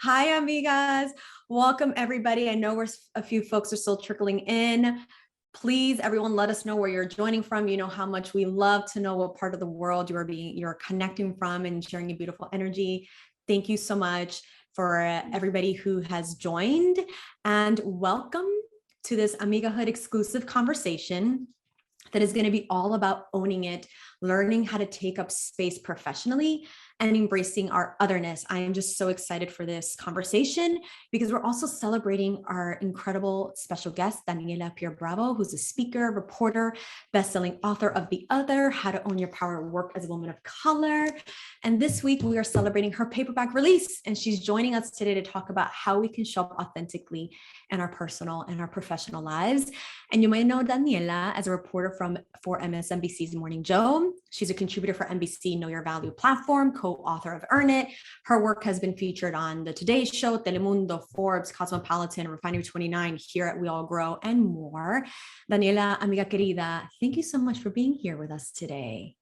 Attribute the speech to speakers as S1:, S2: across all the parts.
S1: Hi, amigas. Welcome, everybody. I know a few folks are still trickling in. Please, everyone, let us know where you're joining from. You know how much we love to know what part of the world you're connecting from and sharing your beautiful energy. Thank you so much for everybody who has joined, and welcome to this Amigahood exclusive conversation that is going to be all about owning it, learning how to take up space professionally, and embracing our otherness. I am just so excited for this conversation because we're also celebrating our incredible special guest, Daniela Pierre Bravo, who's a speaker, reporter, best-selling author of The Other, How to Own Your Power at Work as a Woman of Color. And this week we are celebrating her paperback release, and she's joining us today to talk about how we can show up authentically in our personal and our professional lives. And you may know Daniela as a reporter for MSNBC's Morning Joe. She's a contributor for NBC Know Your Value platform, co-author of Earn It. Her work has been featured on The Today Show, Telemundo, Forbes, Cosmopolitan, Refinery 29, here at We All Grow, and more. Daniela, amiga querida, thank you so much for being here with us today.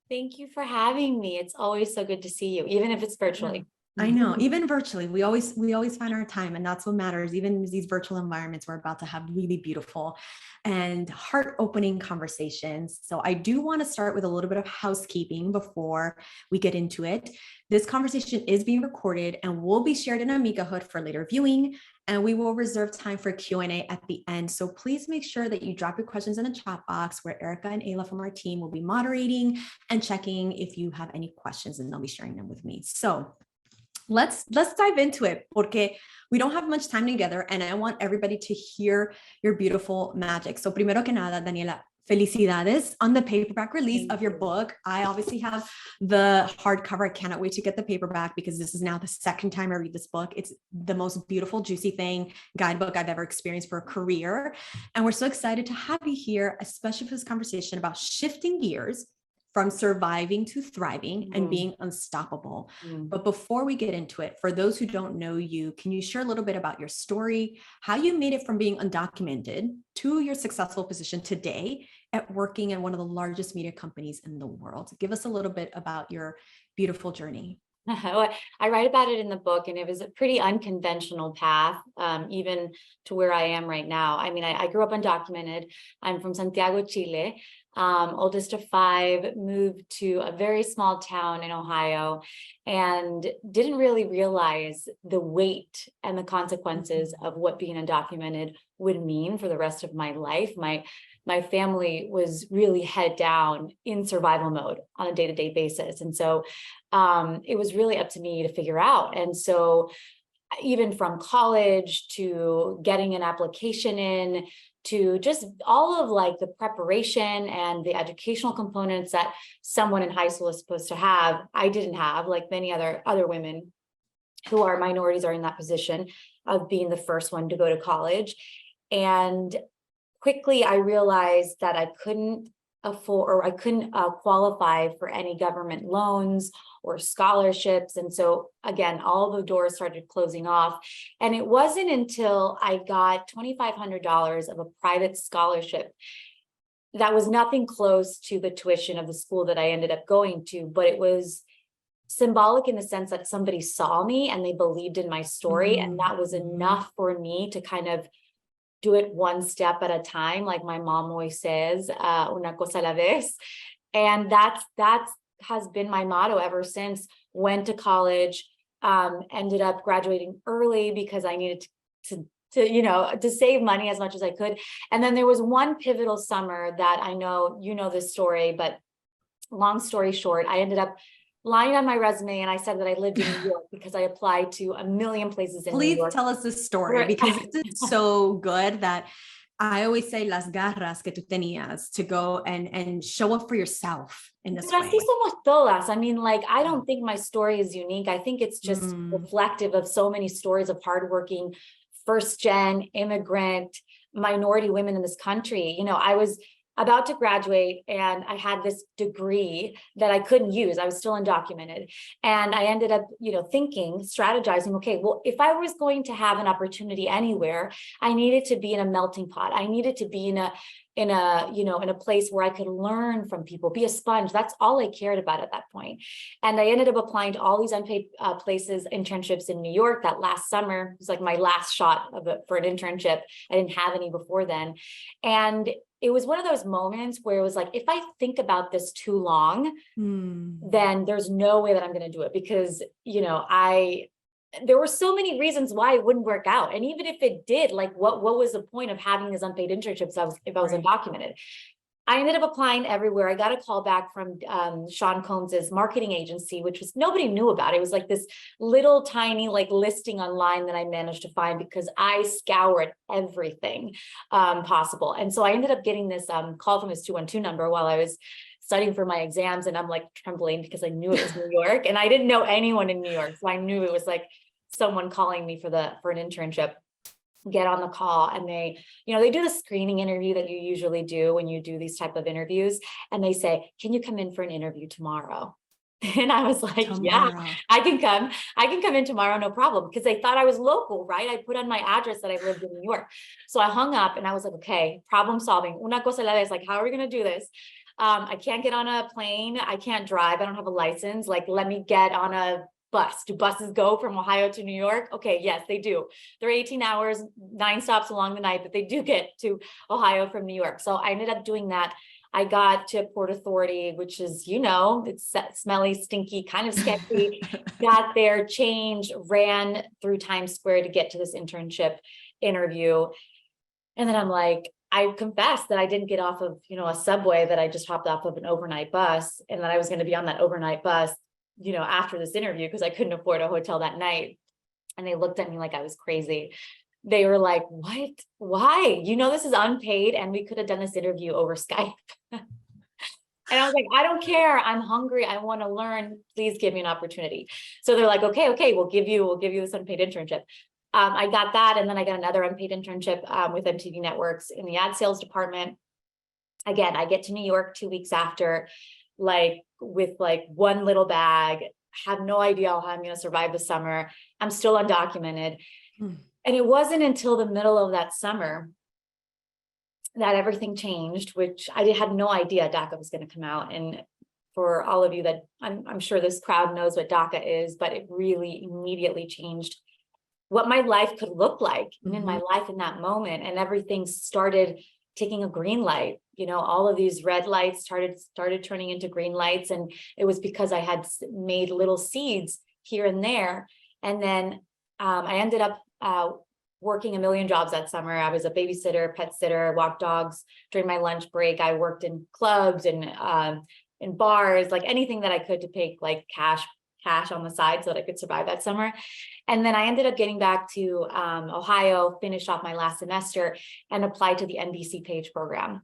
S2: Thank you for having me. It's always so good to see you, even if it's virtually.
S1: I know, even virtually, we always find our time, and that's what matters. Even in these virtual environments, we're about to have really beautiful and heart-opening conversations. So I do want to start with a little bit of housekeeping before we get into it. This conversation is being recorded and will be shared in Amigahood for later viewing, and we will reserve time for Q&A at the end. So please make sure that you drop your questions in the chat box where Erica and Ayla from our team will be moderating and checking if you have any questions, and they'll be sharing them with me. So let's dive into it, porque we don't have much time together, and I want everybody to hear your beautiful magic. So primero que nada, Daniela, felicidades on the paperback release of your book. I obviously have the hardcover. I cannot wait to get the paperback because this is now the second time I read this book. It's the most beautiful, juicy guidebook I've ever experienced for a career. And we're so excited to have you here, especially for this conversation about shifting gears from surviving to thriving and being unstoppable. But before we get into it, for those who don't know you, can you share a little bit about your story, how you made it from being undocumented to your successful position today at working in one of the largest media companies in the world? Give us a little bit about your beautiful journey.
S2: I write about it in the book, and it was a pretty unconventional path, even to where I am right now. I mean, I grew up undocumented. I'm from Santiago, Chile. Oldest of 5, moved to a very small town in Ohio, and didn't really realize the weight and the consequences of what being undocumented would mean for the rest of my life. My family was really head down in survival mode on a day-to-day basis. And so it was really up to me to figure out. And so even from college to getting an application in, to just all of like the preparation and the educational components that someone in high school is supposed to have, I didn't have, like many other women who are minorities are in that position of being the first one to go to college. And quickly I realized that I couldn't afford, or I couldn't qualify for any government loans or scholarships. And so again, all the doors started closing off. And it wasn't until I got $2,500 of a private scholarship that was nothing close to the tuition of the school that I ended up going to, but it was symbolic in the sense that somebody saw me and they believed in my story. And that was enough for me to kind of do it one step at a time. Like my mom always says, una cosa a la vez. And that's has been my motto ever since. Went to college, ended up graduating early because I needed to save money as much as I could. And then there was one pivotal summer that I know, you know this story, but long story short, I ended up lying on my resume and I said that I lived in New York because I applied to a million places in New York.
S1: Please tell us this story, because it's so good that I always say las garras que tú tenías to go and show up for yourself in this way.
S2: Así somos todas. I mean, like, I don't think my story is unique. I think it's just reflective of so many stories of hardworking, first-gen, immigrant, minority women in this country. You know, I was about to graduate, and I had this degree that I couldn't use. I was still undocumented. And I ended up, thinking, strategizing, okay, well, if I was going to have an opportunity anywhere, I needed to be in a melting pot. I needed to be in a place where I could learn from people, be a sponge. That's all I cared about at that point. And I ended up applying to all these unpaid places, internships in New York that last summer. It was like my last shot for an internship. I didn't have any before then. And it was one of those moments where it was like, if I think about this too long, then there's no way that I'm going to do it, because, there were so many reasons why it wouldn't work out. And even if it did, like what was the point of having these unpaid internships if I was undocumented? I ended up applying everywhere. I got a call back from Sean Combs's marketing agency, which was, nobody knew about. It was like this little tiny listing online that I managed to find because I scoured everything possible. And so I ended up getting this call from his 212 number while I was studying for my exams, and I'm trembling because I knew it was New York, and I didn't know anyone in New York, so I knew it was someone calling me for an internship. Get on the call, and they do the screening interview that you usually do when you do these type of interviews, and they say, "Can you come in for an interview tomorrow?" And I was like, "Yeah, I can come in tomorrow, no problem," because they thought I was local, right? I put on my address that I lived in New York. So I hung up and I was like, okay, problem solving. Una cosa a la vez, how are we going to do this? I can't get on a plane. I can't drive. I don't have a license. Let me get on a bus. Do buses go from Ohio to New York? Okay, yes, they do. They're 18 hours, 9 stops along the night, but they do get to Ohio from New York. So I ended up doing that. I got to Port Authority, which is, it's smelly, stinky, kind of sketchy. Got there, changed, ran through Times Square to get to this internship interview. And then I'm like, I confessed that I didn't get off of, a subway, that I just hopped off of an overnight bus, and that I was going to be on that overnight bus, after this interview, because I couldn't afford a hotel that night. And they looked at me like I was crazy. They were like, "What? Why? This is unpaid, and we could have done this interview over Skype." And I was like, "I don't care. I'm hungry. I want to learn. Please give me an opportunity." So they're like, okay, we'll give you this unpaid internship. I got that. And then I got another unpaid internship with MTV Networks in the ad sales department. Again, I get to New York 2 weeks after, with one little bag, have no idea how I'm going to survive the summer. I'm still undocumented. And it wasn't until the middle of that summer that everything changed, which I had no idea DACA was going to come out. And for all of you that I'm sure this crowd knows what DACA is, but it really immediately changed what my life could look like in my life in that moment. And everything started taking a green light. All of these red lights started turning into green lights. And it was because I had made little seeds here and there. And then I ended up working a million jobs that summer. I was a babysitter, pet sitter, walked dogs during my lunch break. I worked in clubs and in bars, anything that I could to pay cash on the side so that I could survive that summer. And then I ended up getting back to Ohio, finished off my last semester, and applied to the NBC Page program.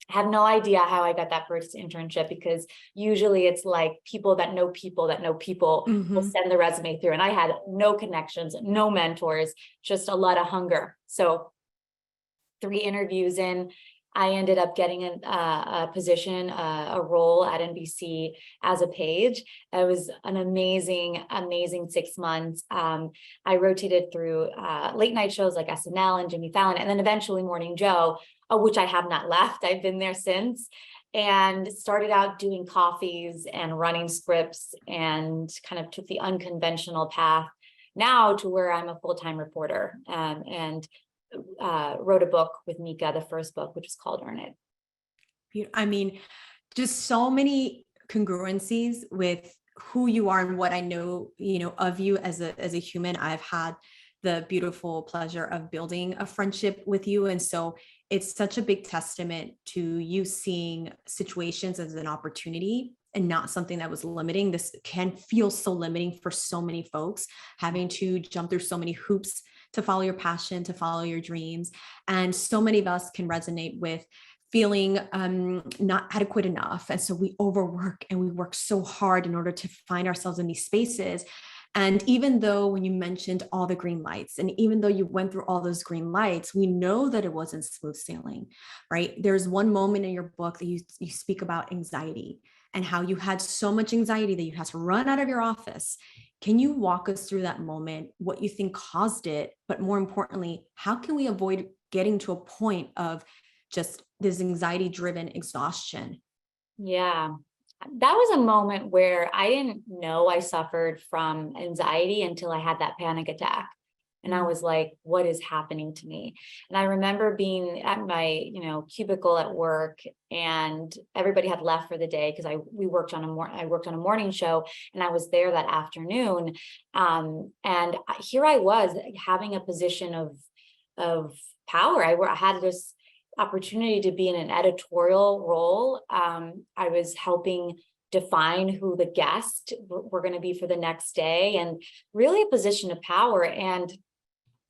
S2: I have no idea how I got that first internship, because usually it's people that know people that know people will send the resume through. And I had no connections, no mentors, just a lot of hunger. So 3 interviews in, I ended up getting a position, a role at NBC as a page. It was an amazing 6 months. I rotated through late night shows like SNL and Jimmy Fallon, and then eventually Morning Joe, which I have not left. I've been there since, and started out doing coffees and running scripts, and kind of took the unconventional path now to where I'm a full-time reporter, and wrote a book with Mika, the first book, which is called Earn It.
S1: I mean, just so many congruencies with who you are and what I know, of you as a human. I've had the beautiful pleasure of building a friendship with you. And so it's such a big testament to you seeing situations as an opportunity and not something that was limiting. This can feel so limiting for so many folks, having to jump through so many hoops to follow your passion, to follow your dreams. And so many of us can resonate with feeling not adequate enough. And so we overwork and we work so hard in order to find ourselves in these spaces. And even though when you mentioned all the green lights, and even though you went through all those green lights, we know that it wasn't smooth sailing, right? There's one moment in your book that you speak about anxiety and how you had so much anxiety that you had to run out of your office. Can you walk us through that moment, what you think caused it, but more importantly, how can we avoid getting to a point of just this anxiety driven exhaustion?
S2: Yeah. That was a moment where I didn't know I suffered from anxiety until I had that panic attack. And I was like, what is happening to me? And I remember being at my, cubicle at work, and everybody had left for the day because I worked on a morning show, and I was there that afternoon. Here I was having a position of power. I had this opportunity to be in an editorial role. I was helping define who the guest were going to be for the next day, and really a position of power. And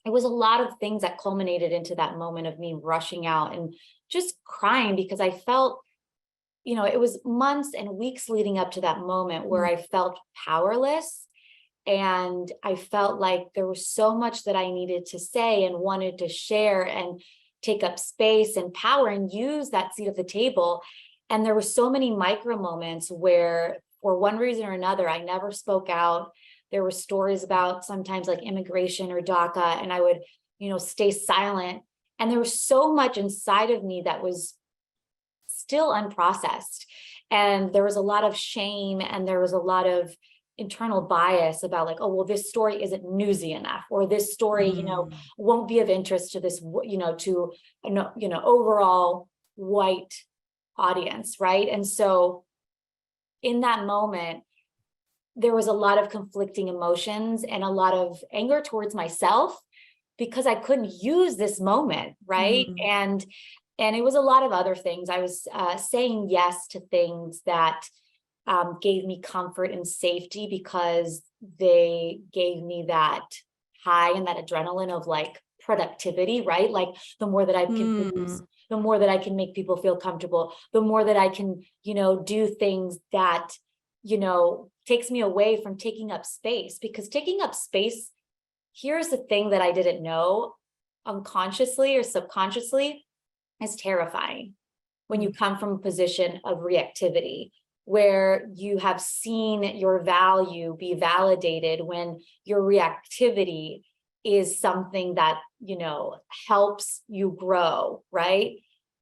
S2: it was a lot of things that culminated into that moment of me rushing out and just crying, because I felt, it was months and weeks leading up to that moment where I felt powerless. And I felt like there was so much that I needed to say and wanted to share and take up space and power and use that seat at the table. And there were so many micro moments where, for one reason or another, I never spoke out. There were stories about sometimes like immigration or DACA, and I would, stay silent. And there was so much inside of me that was still unprocessed. And there was a lot of shame, and there was a lot of internal bias about like, oh, well, this story isn't newsy enough, or this story, won't be of interest to this, to overall white audience, right? And so in that moment, there was a lot of conflicting emotions and a lot of anger towards myself because I couldn't use this moment, right? And it was a lot of other things. I was saying yes to things that gave me comfort and safety because they gave me that high and that adrenaline of like productivity, right? Like the more that I can produce, the more that I can make people feel comfortable, the more that I can, do things that, takes me away from taking up space. Because taking up space, here's the thing that I didn't know, unconsciously or subconsciously, is terrifying when you come from a position of reactivity, where you have seen your value be validated, when your reactivity is something that, helps you grow, right?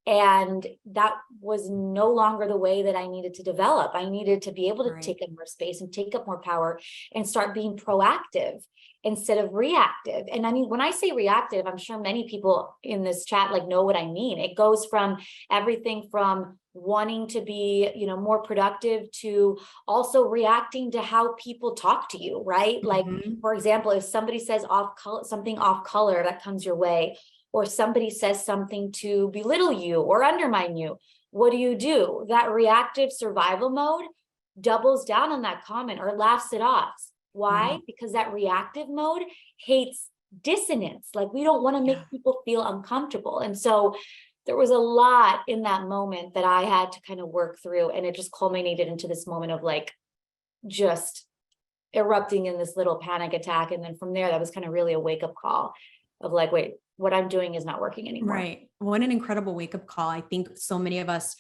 S2: And that was no longer the way that I needed to develop. I needed to be able to take up more space and take up more power and start being proactive instead of reactive. And I mean, when I say reactive, I'm sure many people in this chat like know what I mean. It goes from everything from wanting to be, more productive, to also reacting to how people talk to you, right? Like, for example, if somebody says something off color that comes your way, or somebody says something to belittle you or undermine you, what do? That reactive survival mode doubles down on that comment or laughs it off. Why? Because that reactive mode hates dissonance. Like, we don't want to make people feel uncomfortable. And so there was a lot in that moment that I had to kind of work through. And it just culminated into this moment of like just erupting in this little panic attack. And then from there, that was kind of really a wake up call of like, wait, what I'm doing is not working anymore.
S1: Right. What an incredible wake up call. I think so many of us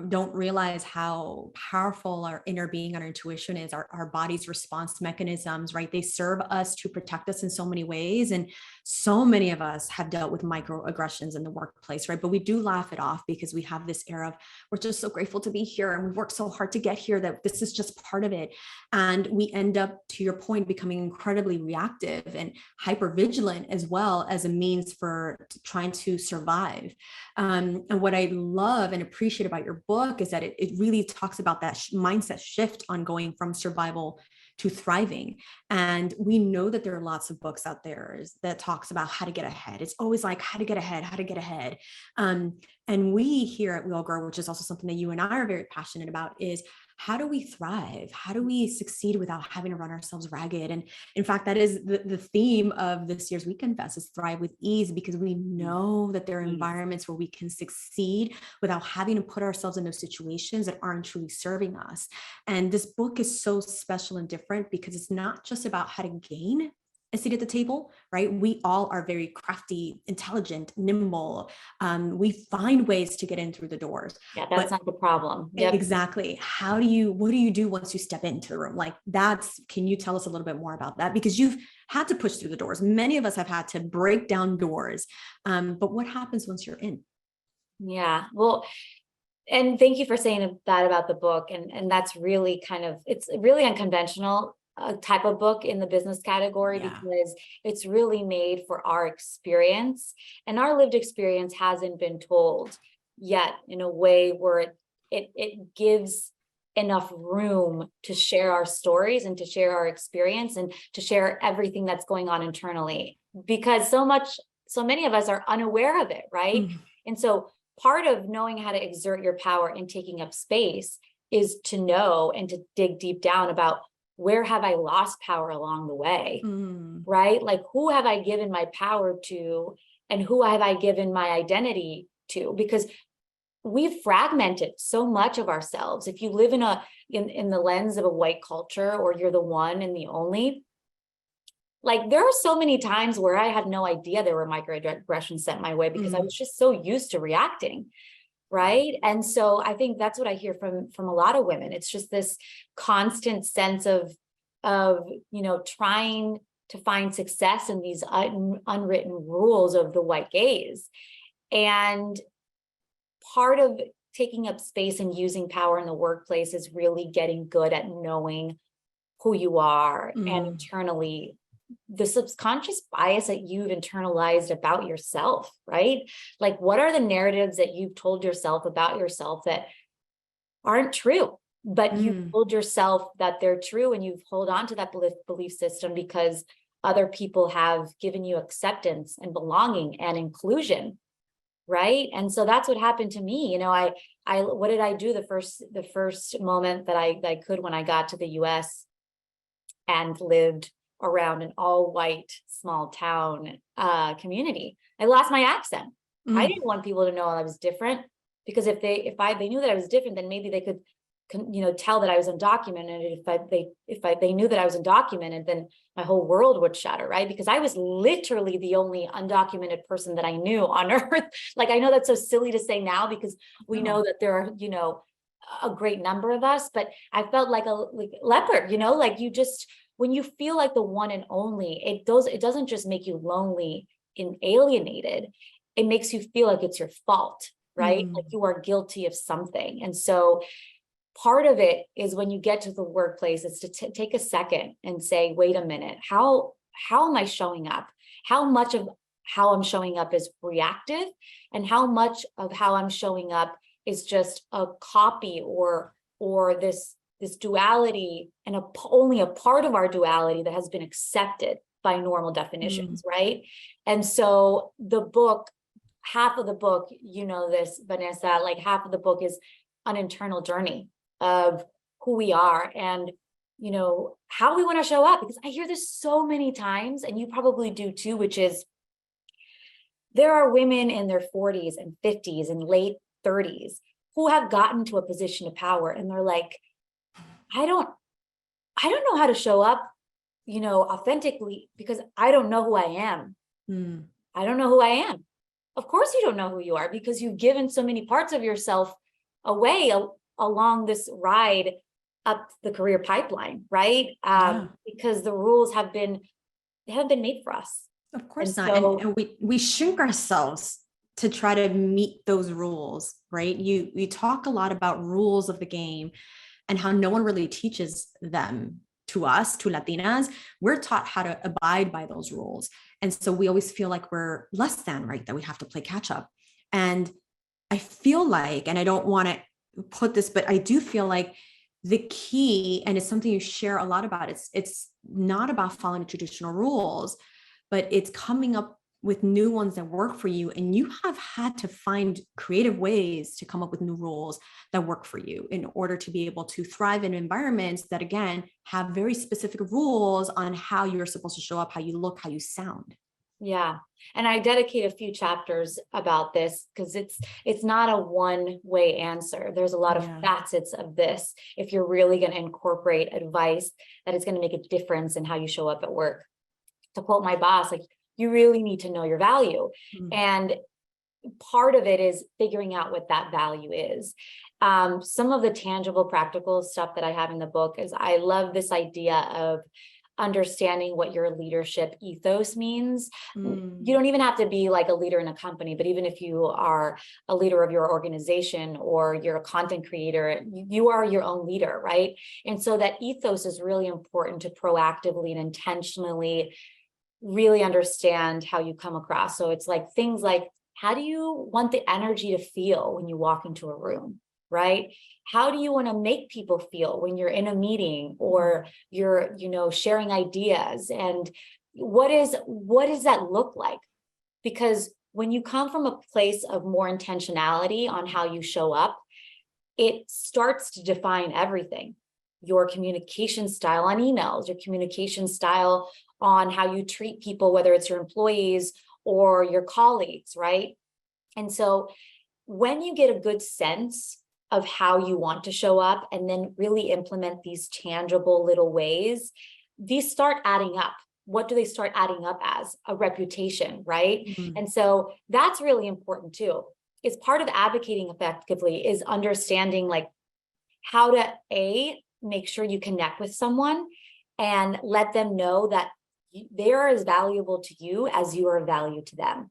S1: don't realize how powerful our inner being, our intuition is, our body's response mechanisms, right? They serve us to protect us in so many ways. And so many of us have dealt with microaggressions in the workplace, right? But we do laugh it off because we have this air of, we're just so grateful to be here. And we've worked so hard to get here that this is just part of it. And we end up, to your point, becoming incredibly reactive and hypervigilant as well, as a means for trying to survive. And what I love and appreciate about your book is that it really talks about that mindset shift on going from survival to thriving. And we know that there are lots of books out there that talks about how to get ahead. It's always like how to get ahead. And we here at We All Grow, which is also something that you and I are very passionate about, is how do we thrive? How do we succeed without having to run ourselves ragged? And in fact, that is the theme of this year's Weekend Fest, is thrive with ease, because we know that there are environments where we can succeed without having to put ourselves in those situations that aren't truly serving us. And this book is so special and different because it's not just about how to gain a seat at the table, right? We all are very crafty, intelligent, nimble. We find ways to get in through the doors.
S2: Yeah, that's not the problem. Yep.
S1: Exactly. What do you do once you step into the room? Like can you tell us a little bit more about that? Because you've had to push through the doors. Many of us have had to break down doors. But what happens once you're in?
S2: Yeah, well, and thank you for saying that about the book. And that's really it's really unconventional type of book in the business category, because it's really made for our experience, and our lived experience hasn't been told yet in a way where it gives enough room to share our stories and to share our experience and to share everything that's going on internally, because so many of us are unaware of it, right? And so part of knowing how to exert your power and taking up space is to know and to dig deep down about, where have I lost power along the way, right? Like, who have I given my power to, and who have I given my identity to? Because we've fragmented so much of ourselves. If you live in the lens of a white culture, or you're the one and the only, like, there are so many times where I had no idea there were microaggressions sent my way, because I was just so used to reacting. Right. And so I think that's what I hear from a lot of women. It's just this constant sense of, trying to find success in these unwritten rules of the white gaze. And part of taking up space and using power in the workplace is really getting good at knowing who you are, and internally the subconscious bias that you've internalized about yourself, right? Like, what are the narratives that you've told yourself about yourself that aren't true, but you told yourself that they're true, and you've held on to that belief system because other people have given you acceptance and belonging and inclusion, right? And so that's what happened to me. What did I do the first moment that I could, when I got to the US and lived around an all-white small town community? I lost my accent. I didn't want people to know I was different, because if they knew that I was different, then maybe they could tell that I was undocumented. If they knew that I was undocumented, then my whole world would shatter, right? Because I was literally the only undocumented person that I knew on earth. Like, I know that's so silly to say now, because we know that there are a great number of us, but I felt like a leopard. Like, you just, when you feel like the one and only, it doesn't just make you lonely and alienated. It makes you feel like it's your fault, right? Like you are guilty of something. And so part of it is, when you get to the workplace, is to take a second and say, wait a minute, how am I showing up? How much of how I'm showing up is reactive, and how much of how I'm showing up is just a copy or this duality, and only a part of our duality that has been accepted by normal definitions, right? And so the book, half of the book, this, Vanessa, like half of the book is an internal journey of who we are and, how we want to show up. Because I hear this so many times, and you probably do too, which is, there are women in their 40s and 50s and late 30s who have gotten to a position of power, and they're like, I don't know how to show up, authentically, because I don't know who I am. I don't know who I am. Of course you don't know who you are, because you've given so many parts of yourself away along this ride up the career pipeline, right? Because the rules haven't been made for us.
S1: Of course not. And we shrink ourselves to try to meet those rules, right? You talk a lot about rules of the game and how no one really teaches them to us, to Latinas. We're taught how to abide by those rules. And so we always feel like we're less than, right? That we have to play catch up. And I feel like, and I don't want to put this, but I do feel like the key, and it's something you share a lot about, it's not about following the traditional rules, but it's coming up with new ones that work for you. And you have had to find creative ways to come up with new rules that work for you in order to be able to thrive in environments that, again, have very specific rules on how you're supposed to show up, how you look, how you sound.
S2: Yeah. And I dedicate a few chapters about this because it's not a one-way answer. There's a lot of facets of this if you're really going to incorporate advice that is going to make a difference in how you show up at work. To quote my boss, like, you really need to know your value. And part of it is figuring out what that value is. Some of the tangible, practical stuff that I have in the book is I love this idea of understanding what your leadership ethos means. You don't even have to be like a leader in a company, but even if you are a leader of your organization or you're a content creator, you are your own leader, right? And so that ethos is really important to proactively and intentionally really understand how you come across. So it's like things like, how do you want the energy to feel when you walk into a room, right? How do you want to make people feel when you're in a meeting or you're, sharing ideas? And what does that look like? Because when you come from a place of more intentionality on how you show up, it starts to define everything. Your communication style on emails, your communication style on how you treat people, whether it's your employees or your colleagues, right? And so when you get a good sense of how you want to show up and then really implement these tangible little ways, these start adding up. What do they start adding up as? A reputation, right? And so that's really important too. It's part of advocating effectively is understanding like how to make sure you connect with someone and let them know that they are as valuable to you as you are of value to them.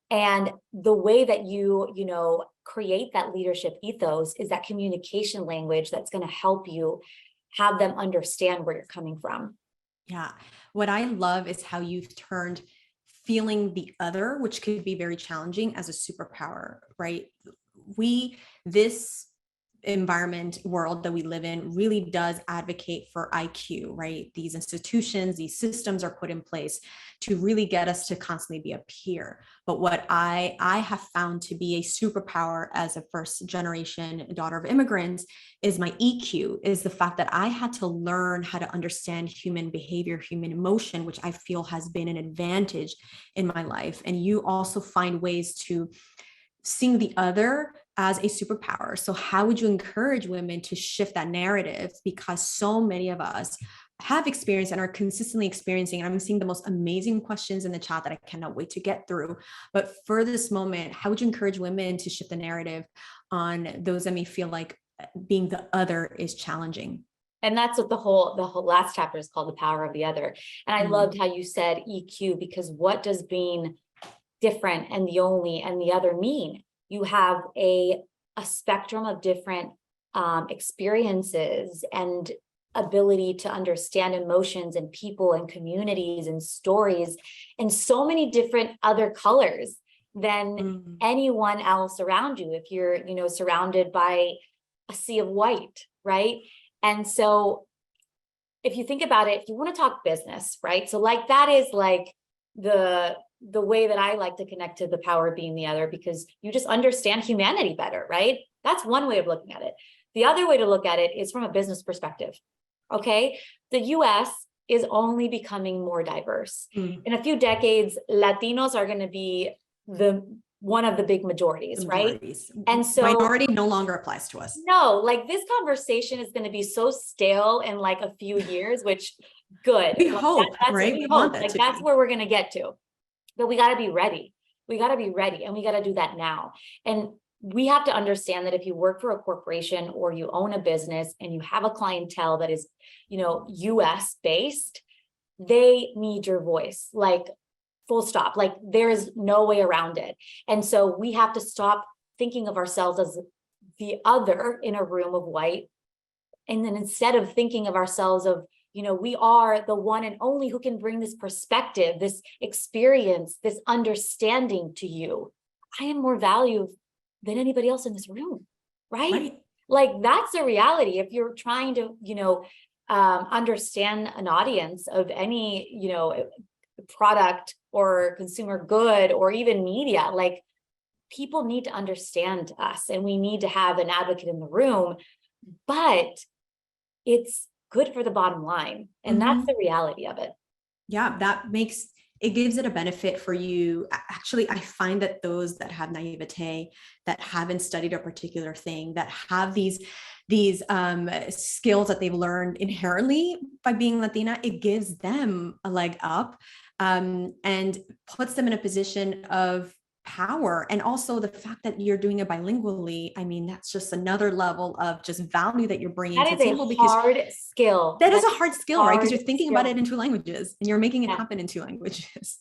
S2: And the way that you create that leadership ethos is that communication language that's going to help you have them understand where you're coming from.
S1: Yeah. What I love is how you've turned feeling the other, which could be very challenging, as a superpower, right? This environment world that we live in really does advocate for IQ, right? These institutions, these systems are put in place to really get us to constantly be a peer. But what I have found to be a superpower as a first generation daughter of immigrants is my EQ, is the fact that I had to learn how to understand human behavior, human emotion, which I feel has been an advantage in my life. And you also find ways to seeing the other as a superpower. So how would you encourage women to shift that narrative? Because so many of us have experienced and are consistently experiencing, and I'm seeing the most amazing questions in the chat that I cannot wait to get through. But for this moment, how would you encourage women to shift the narrative on those that may feel like being the other is challenging?
S2: And that's what the whole last chapter is called, The Power of the Other. And I loved how you said EQ, because what does being different and the only and the other mean? You have a spectrum of different experiences and ability to understand emotions and people and communities and stories and so many different other colors than anyone else around you. If you're, surrounded by a sea of white, right? And so if you think about it, if you want to talk business, right? So like that is like the way that I like to connect to the power of being the other, because you just understand humanity better, right? That's one way of looking at it. The other way to look at it is from a business perspective. Okay. The US is only becoming more diverse. In a few decades, Latinos are going to be one of the big majorities, right?
S1: And so minority no longer applies to us.
S2: No, like this conversation is going to be so stale in like a few years, which good.
S1: We hope, right?
S2: We hope. Like that's where we're going to get to. But we got to be ready. We got to be ready, and we got to do that now. And we have to understand that if you work for a corporation or you own a business and you have a clientele that is, US based, they need your voice, like full stop. Like there is no way around it. And so we have to stop thinking of ourselves as the other in a room of white. And then instead of thinking of ourselves of, we are the one and only who can bring this perspective, this experience, this understanding to you. I am more valuable than anybody else in this room, right? Like that's the reality. If you're trying to, understand an audience of any, product or consumer good or even media. Like, people need to understand us and we need to have an advocate in the room, but it's good for the bottom line. And that's the reality of it.
S1: Yeah, it gives it a benefit for you. Actually, I find that those that have naivete, that haven't studied a particular thing, that have these skills that they've learned inherently by being Latina, it gives them a leg up, and puts them in a position of power. And also the fact that you're doing it bilingually, I mean, that's just another level of just value that you're bringing
S2: That
S1: to
S2: is
S1: the table,
S2: a
S1: because
S2: hard skill.
S1: that is a hard skill, right? Because you're thinking about
S2: skill.
S1: it in 2 languages and you're making it
S2: Yeah.
S1: happen in 2 languages.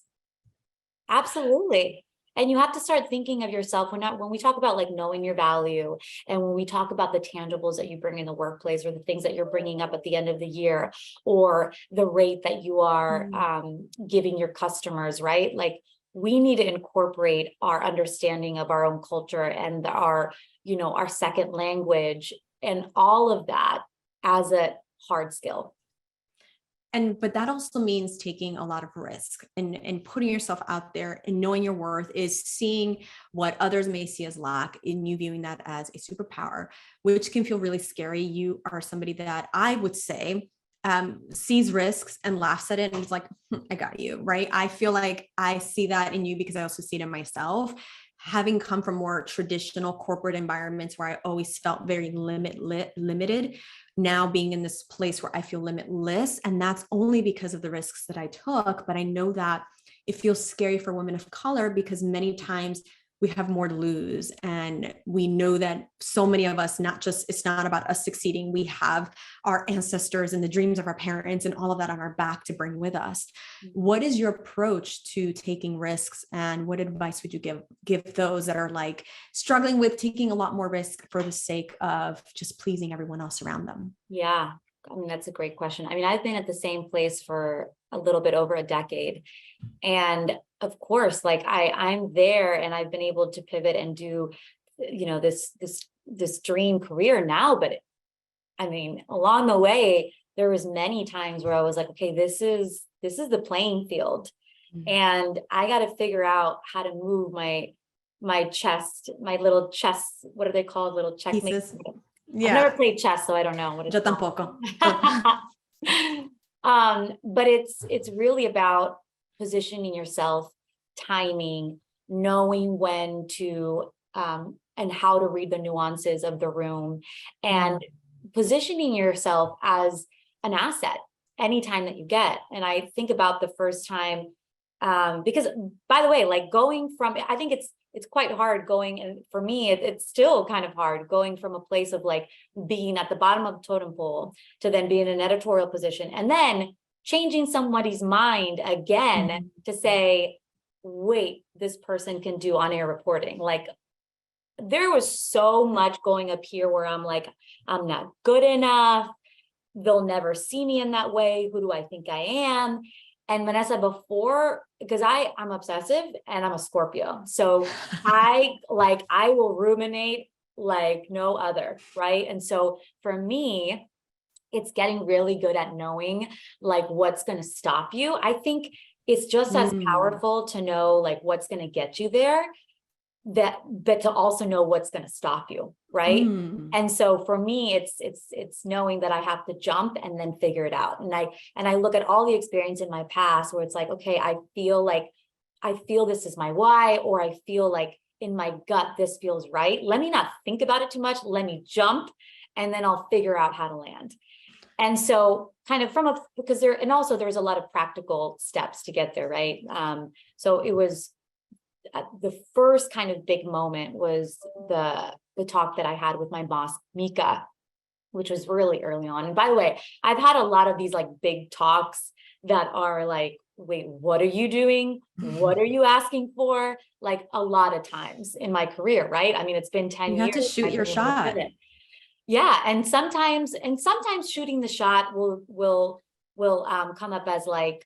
S2: Absolutely. And you have to start thinking of yourself when we talk about like knowing your value, and when we talk about the tangibles that you bring in the workplace, or the things that you're bringing up at the end of the year, or the rate that you are giving your customers, right? Like, we need to incorporate our understanding of our own culture and our second language and all of that as a hard skill.
S1: But that also means taking a lot of risk and putting yourself out there, and knowing your worth is seeing what others may see as lack, and you viewing that as a superpower, which can feel really scary. You are somebody that I would say sees risks and laughs at it and is like, I got you, right? I feel like I see that in you because I also see it in myself. Having come from more traditional corporate environments where I always felt very limited, now being in this place where I feel limitless. And that's only because of the risks that I took. But I know that it feels scary for women of color, because many times we have more to lose. And we know that so many of us, it's not about us succeeding. We have our ancestors and the dreams of our parents and all of that on our back to bring with us. What is your approach to taking risks, and what advice would you give those that are like struggling with taking a lot more risk for the sake of just pleasing everyone else around them?
S2: Yeah, I mean, that's a great question. I mean, I've been at the same place for a little bit over a decade. And of course, like I'm there, and I've been able to pivot and do, this dream career now. But I mean, along the way, there was many times where I was like, okay, this is the playing field. And I got to figure out how to move my chest, my little chess, what are they called? Little checkmate.
S1: Pieces.
S2: Yeah. I've never played chess, so I don't know what it's
S1: Yo
S2: called.
S1: tampoco.
S2: But it's really about positioning yourself, timing, knowing when to and how to read the nuances of the room, and positioning yourself as an asset anytime that you get. And I think about the first time, because by the way, like going from, I think it's quite hard going, and for me, it's still kind of hard going from a place of like being at the bottom of the totem pole to then being in an editorial position, and then changing somebody's mind again to say, wait, this person can do on-air reporting. Like, there was so much going up here where I'm like, I'm not good enough. They'll never see me in that way. Who do I think I am? And Vanessa, before, because I'm obsessive and I'm a Scorpio. So I will ruminate like no other, right? And so for me, it's getting really good at knowing like what's going to stop you. I think it's just as powerful to know like what's going to get you there, but to also know what's going to stop you, right? And so for me, it's knowing that I have to jump and then figure it out. And I look at all the experience in my past where it's like, okay, I feel this is my why, or I feel like in my gut this feels right. Let me not think about it too much. Let me jump, and then I'll figure out how to land. And so kind of because there's a lot of practical steps to get there, right? So it was the first kind of big moment was the talk that I had with my boss, Mika, which was really early on. And by the way, I've had a lot of these like big talks that are like, wait, what are you doing? What are you asking for? Like a lot of times in my career, right? I mean, it's been 10 years.
S1: You have to shoot your shot.
S2: Yeah. And sometimes shooting the shot will come up as like,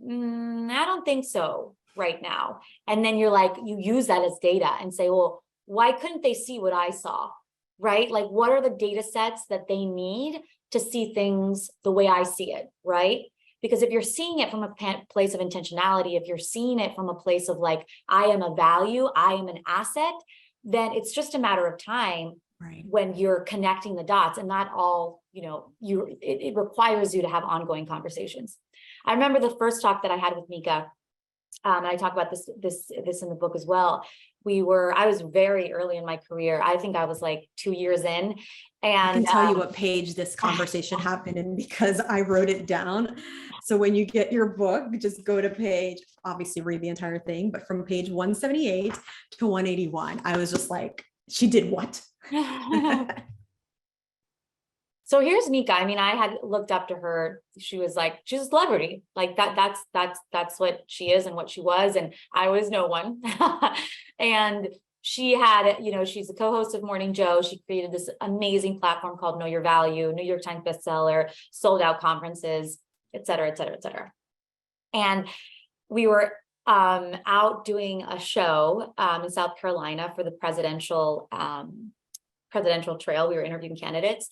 S2: I don't think so right now. And then you're like, you use that as data and say, well, why couldn't they see what I saw? Right? Like, what are the data sets that they need to see things the way I see it? Right? Because if you're seeing it from a place of intentionality, if you're seeing it from a place of like, I am a value, I am an asset, then it's just a matter of time when you're connecting the dots, and not all, it requires you to have ongoing conversations. I remember the first talk that I had with Mika, and I talk about this in the book as well. I was very early in my career. I think I was like 2 years in. And
S1: I can tell you what page this conversation happened in because I wrote it down. So when you get your book, just go to page, obviously read the entire thing, but from page 178 to 181, I was just like, she did what?
S2: So here's Mika. I mean, I had looked up to her. She's a celebrity. Like that's what she is and what she was. And I was no one. And she had, she's a co-host of Morning Joe. She created this amazing platform called Know Your Value, New York Times bestseller, sold out conferences, et cetera, et cetera, et cetera. And we were out doing a show in South Carolina for the presidential trail. We were interviewing candidates.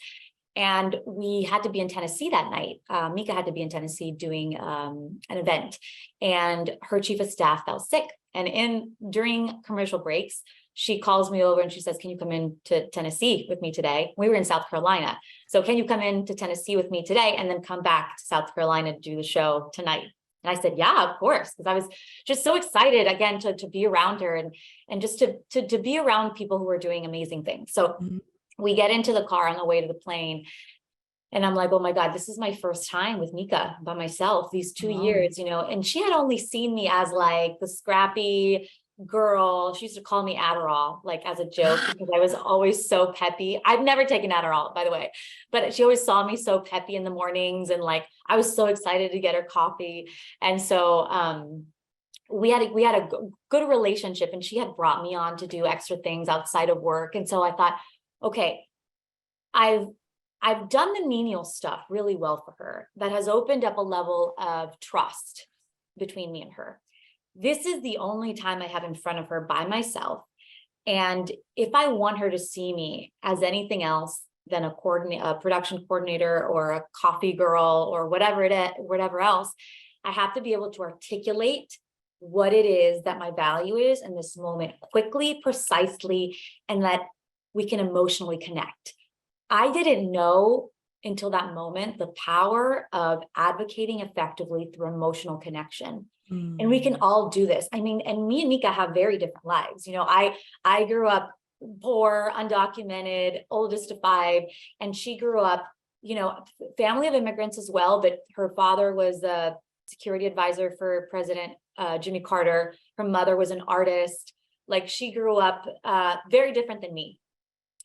S2: And we had to be in Tennessee that night. Mika had to be in Tennessee doing an event, and her chief of staff fell sick. And during commercial breaks, she calls me over and she says, "Can you come in to Tennessee with me today?" We were in South Carolina. "So can you come in to Tennessee with me today and then come back to South Carolina to do the show tonight?" And I said, "Yeah, of course," because I was just so excited again to be around her and just to be around people who are doing amazing things. So we get into the car on the way to the plane, and I'm like, oh my God, this is my first time with Mika by myself these 2 years, and she had only seen me as like the scrappy girl. She used to call me Adderall, like as a joke, because I was always so peppy. I've never taken Adderall, by the way, but she always saw me so peppy in the mornings. And like, I was so excited to get her coffee. And so, we had a good relationship, and she had brought me on to do extra things outside of work. And so I thought, okay, I've done the menial stuff really well for her that has opened up a level of trust between me and her. This is the only time I have in front of her by myself. And if I want her to see me as anything else than a production coordinator or a coffee girl or whatever else, I have to be able to articulate what it is that my value is in this moment quickly, precisely, and that we can emotionally connect. I didn't know until that moment the power of advocating effectively through emotional connection. And we can all do this. I mean, and me and Mika have very different lives. I grew up poor, undocumented, oldest of 5, and she grew up, family of immigrants as well, but her father was a security advisor for President Jimmy Carter. Her mother was an artist. Like, she grew up very different than me.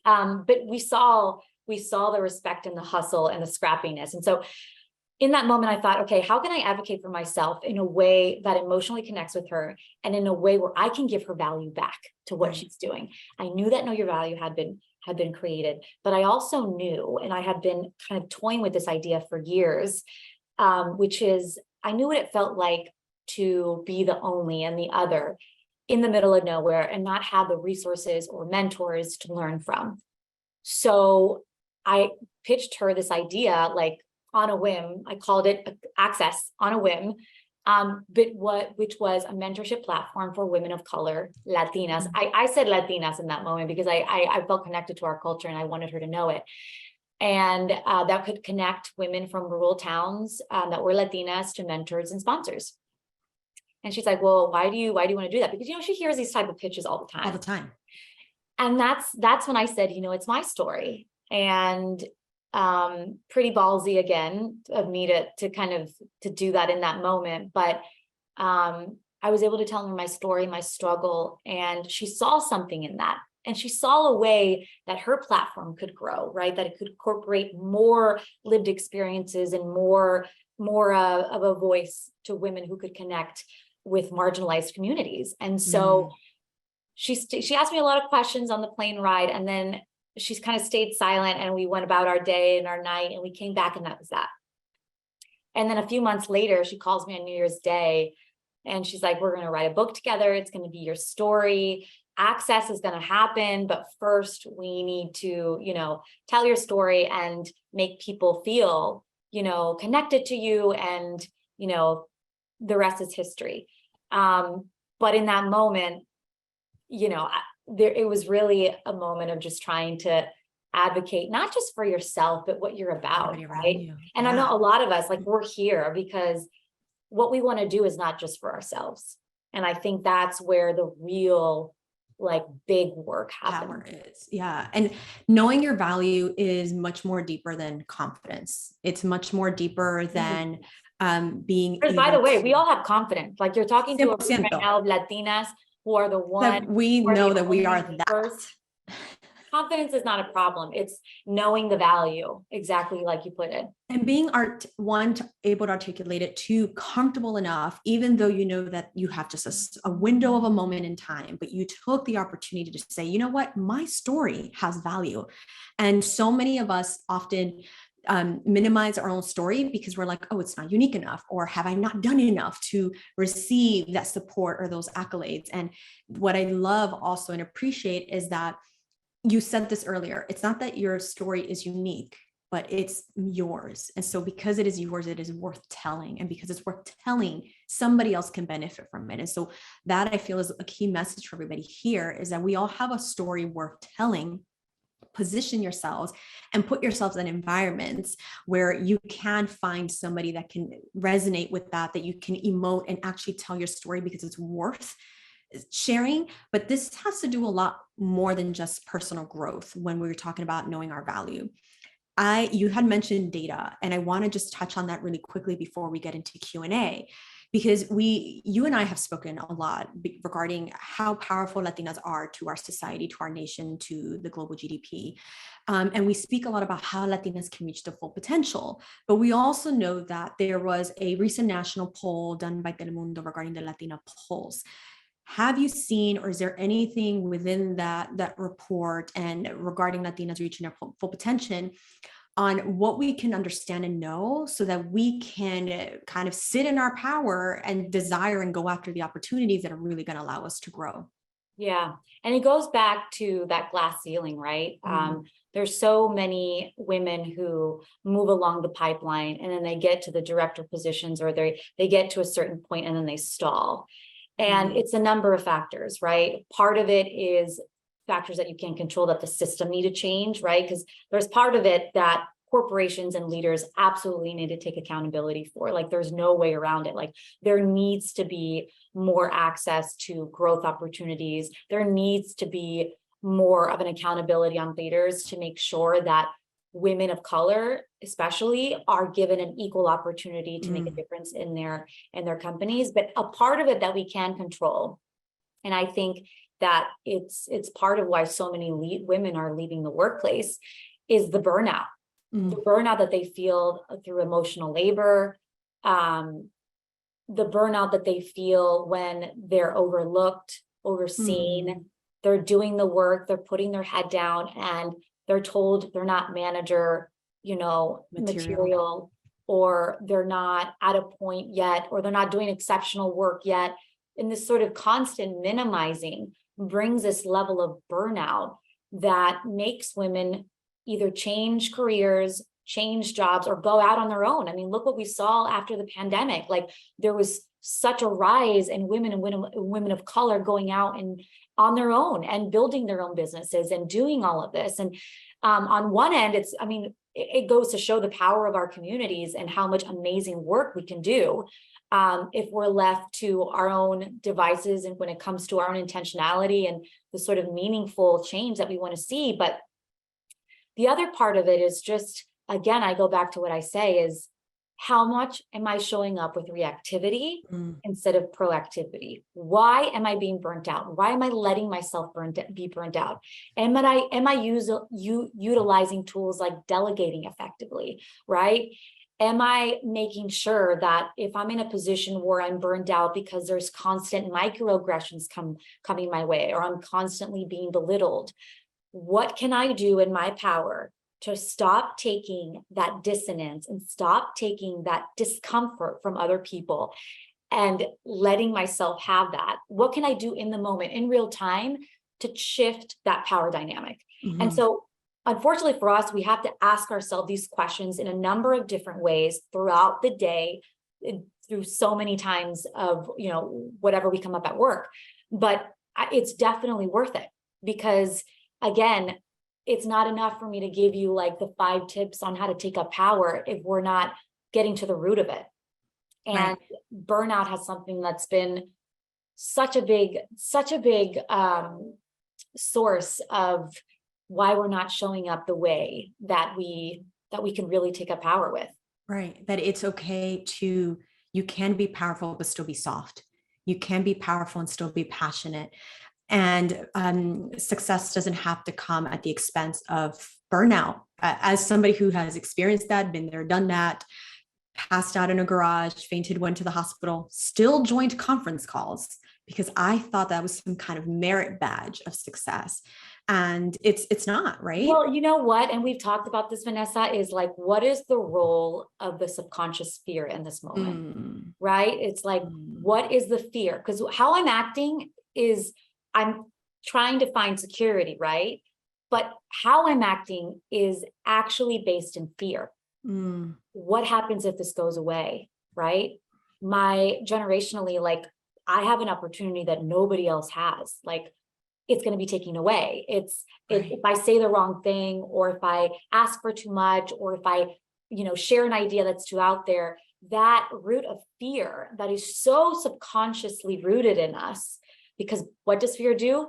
S2: But we saw the respect and the hustle and the scrappiness. And so in that moment, I thought, okay, how can I advocate for myself in a way that emotionally connects with her and in a way where I can give her value back to what she's doing? I knew that Know Your Value had been created, but I also knew, and I had been kind of toying with this idea for years, which is I knew what it felt like to be the only and the other in the middle of nowhere and not have the resources or mentors to learn from. So I pitched her this idea, like on a whim. I called it Access on a whim, which was a mentorship platform for women of color, Latinas. I said Latinas in that moment because I felt connected to our culture and I wanted her to know it. And that could connect women from rural towns that were Latinas to mentors and sponsors. And she's like, well, why do you want to do that? Because, she hears these type of pitches all the time.
S1: All the time.
S2: And that's when I said, it's my story. And pretty ballsy again of me to kind of to do that in that moment. But I was able to tell her my story, my struggle, and she saw something in that. And she saw a way that her platform could grow, right? That it could incorporate more lived experiences and more of a voice to women who could connect with marginalized communities. And so she asked me a lot of questions on the plane ride, and then she's kind of stayed silent, and we went about our day and our night, and we came back, and that was that. And then a few months later, she calls me on New Year's Day, and she's like, we're going to write a book together. It's going to be your story. Access is going to happen, but first we need to, tell your story and make people feel, connected to you and you know, the rest is history. But in that moment, you know, it was really a moment of just trying to advocate, not just for yourself, but what you're about,
S1: Everybody around
S2: right?
S1: you.
S2: And I
S1: Yeah.
S2: know a lot of us, like, we're here because what we want to do is not just for ourselves. And I think that's where the real, like, big work
S1: Power
S2: happens.
S1: is. Yeah. And knowing your value is much more deeper than confidence. It's much more deeper than being
S2: Because, by the
S1: able
S2: way,
S1: to
S2: we all have confidence. Like, you're talking to a group right
S1: 100%.
S2: now of Latinas who are the
S1: That we
S2: who are
S1: know
S2: the
S1: that we
S2: only
S1: are that.
S2: makers. Confidence is not a problem. It's knowing the value, exactly like you put it.
S1: And being able to articulate it, too, comfortable enough, even though you know that you have just a window of a moment in time, but you took the opportunity to say, you know what, my story has value. And so many of us often minimize our own story because we're like, oh, it's not unique enough, or have I not done enough to receive that support or those accolades? And what I love also and appreciate is that you said this earlier, it's not that your story is unique, but it's yours. And so because it is yours, it is worth telling. And because it's worth telling, somebody else can benefit from it. And so that, I feel, is a key message for everybody here, is that we all have a story worth telling. Position yourselves and put yourselves in environments where you can find somebody that can resonate with that you can emote and actually tell your story, because it's worth sharing. But this has to do a lot more than just personal growth when we were talking about knowing our value. You had mentioned data, and I want to just touch on that really quickly before we get into Q&A, because you and I have spoken a lot regarding how powerful Latinas are to our society, to our nation, to the global GDP. And we speak a lot about how Latinas can reach their full potential. But we also know that there was a recent national poll done by Telemundo regarding the Latina pulse. Have you seen, or is there anything within that report and regarding Latinas reaching their full potential, on what we can understand and know, so that we can kind of sit in our power and desire and go after the opportunities that are really going to allow us to grow?
S2: Yeah. And it goes back to that glass ceiling, right? There's so many women who move along the pipeline, and then they get to the director positions, or they get to a certain point and then they stall. And it's a number of factors, right? Part of it is factors that you can't control, that the system need to change, right? Because there's part of it that corporations and leaders absolutely need to take accountability for. Like, there's no way around it. Like, there needs to be more access to growth opportunities. There needs to be more of an accountability on leaders to make sure that women of color, especially, are given an equal opportunity to make a difference in their companies. But a part of it that we can control, and I think that it's part of why so many women are leaving the workplace, is the burnout. The burnout that they feel through emotional labor, the burnout that they feel when they're overlooked, overseen. They're doing the work, they're putting their head down, and they're told they're not manager, material, or they're not at a point yet, or they're not doing exceptional work yet. And this sort of constant minimizing brings this level of burnout that makes women either change careers, change jobs, or go out on their own. I mean, look what we saw after the pandemic. Like, there was such a rise in women of color going out and on their own and building their own businesses and doing all of this. And on one end, it goes to show the power of our communities and how much amazing work we can do if we're left to our own devices, and when it comes to our own intentionality and the sort of meaningful change that we want to see. But the other part of it is just, again, I go back to what I say is, how much am I showing up with reactivity instead of proactivity? Why am I being burnt out? Why am I letting myself be burnt out? Am I utilizing tools like delegating effectively, right? Am I making sure that if I'm in a position where I'm burned out because there's constant microaggressions coming my way, or I'm constantly being belittled, what can I do in my power to stop taking that dissonance and stop taking that discomfort from other people and letting myself have that? What can I do in the moment, in real time, to shift that power dynamic? And so, unfortunately for us, we have to ask ourselves these questions in a number of different ways throughout the day, through so many times of, you know, whatever we come up at work, but it's definitely worth it because again, it's not enough for me to give you like the 5 tips on how to take up power if we're not getting to the root of it. And
S1: Right.
S2: burnout has something that's been such a big source of why we're not showing up the way that we can really take up power with.
S1: Right. That it's okay to, you can be powerful, but still be soft. You can be powerful and still be passionate. And success doesn't have to come at the expense of burnout. As somebody who has experienced that, been there, done that, passed out in a garage, fainted, went to the hospital, still joined conference calls because I thought that was some kind of merit badge of success. And it's not, right?
S2: Well, you know what? And we've talked about this, Vanessa, is like, what is the role of the subconscious fear in this moment?
S1: Mm,
S2: Right? It's like,
S1: mm,
S2: what is the fear? Because how I'm acting is I'm trying to find security, right? But how I'm acting is actually based in fear.
S1: mm,
S2: What happens if this goes away, right? My generationally, like I have an opportunity that nobody else has. Like it's going to be taken away.
S1: right.
S2: If I say the wrong thing, or if I ask for too much, or if I, you know, share an idea that's too out there, that root of fear that is so subconsciously rooted in us, because what does fear do?